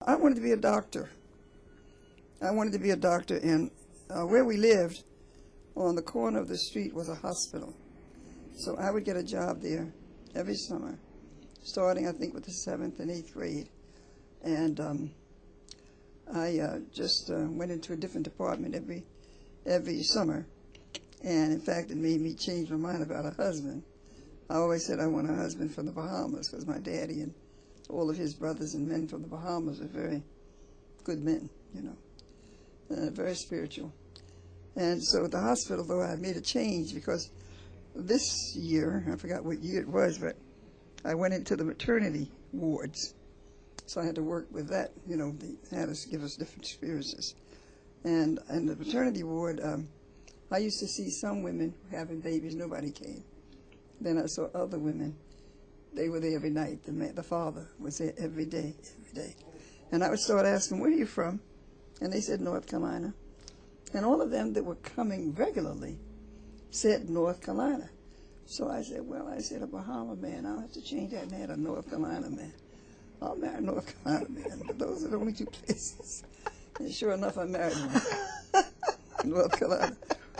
I wanted to be a doctor. I wanted to be a doctor, and where we lived, on the corner of the street was a hospital. So I would get a job there every summer, starting, I think, with the 7th and 8th grade. And I just went into a different department every summer. And in fact, it made me change my mind about a husband. I always said I want a husband from the Bahamas, because my daddy and all of his brothers and men from the Bahamas are very good men, you know, very spiritual. And so at the hospital, though, I made a change, because this year, I forgot what year it was, but I went into the maternity wards. So I had to work with that, you know, they had us give us different experiences. And in the maternity ward, I used to see some women having babies, nobody came. Then I saw other women, they were there every night. The father was there every day. And I would start asking, where are you from? And they said, North Carolina. And all of them that were coming regularly said North Carolina. So I said, well, a Bahama man, I'll have to change that and add a North Carolina man. I'll marry a North Carolina man. But those are the only two places. And sure enough, I married one. North Carolina.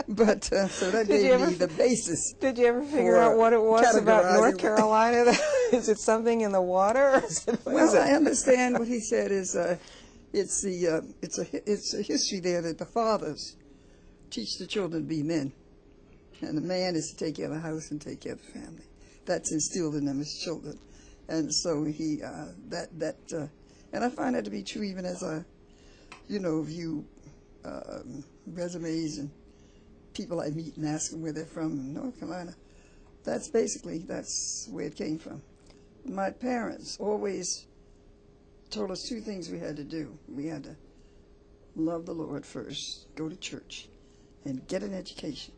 But so that gave me the basis. Did you ever figure out what it was about North Carolina? Is it something in the water? Well, I understand what he said is it's a history there that the fathers teach the children to be men, and the man is to take care of the house and take care of the family. That's instilled in them as children, and so he and I find that to be true even as I, you know, view resumes and people I meet and ask them where they're from in North Carolina. That's where it came from. My parents always told us two things we had to do. We had to love the Lord first, go to church, and get an education.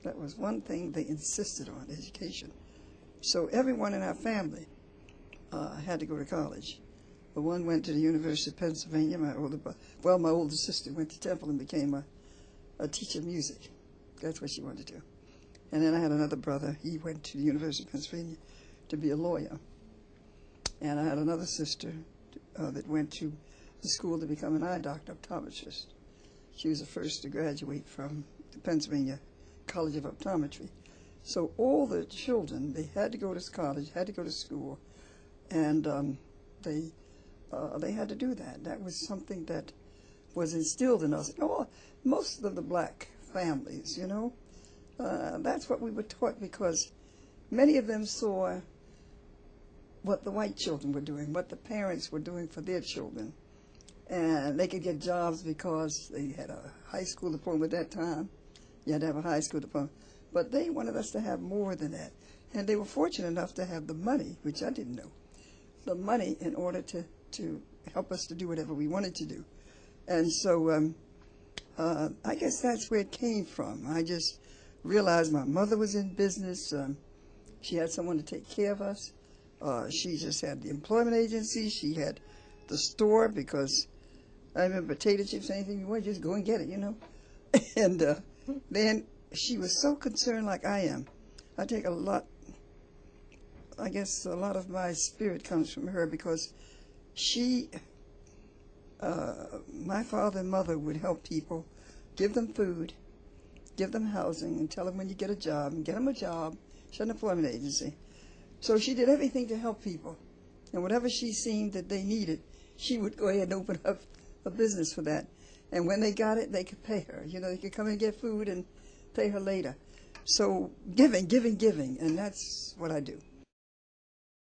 That was one thing they insisted on, education. So everyone in our family had to go to college. The one went to the University of Pennsylvania. My older sister went to Temple and became a teacher of music. That's what she wanted to do. And then I had another brother. He went to the University of Pennsylvania to be a lawyer. And I had another sister that went to the school to become an eye doctor, optometrist. She was the first to graduate from the Pennsylvania College of Optometry. So all the children, they had to go to college, had to go to school, and they had to do that. That was something that was instilled in us. Most of the black families, you know, that's what we were taught, because many of them saw what the white children were doing, what the parents were doing for their children. And they could get jobs because they had a high school diploma at that time. You had to have a high school diploma. But they wanted us to have more than that. And they were fortunate enough to have the money, which I didn't know, the money in order to help us to do whatever we wanted to do. And so I guess that's where it came from. I just realized my mother was in business. She had someone to take care of us. She just had the employment agency. She had the store, because I remember potato chips, anything you want, just go and get it, you know. And then she was so concerned, like I am. I take a lot, I guess a lot of my spirit comes from her, because she, my father and mother would help people, give them food, give them housing, and tell them when you get a job, and get them a job. She had an employment agency. So she did everything to help people. And whatever she seen that they needed, she would go ahead and open up a business for that. And when they got it, they could pay her. You know, they could come and get food and pay her later. So giving, and that's what I do.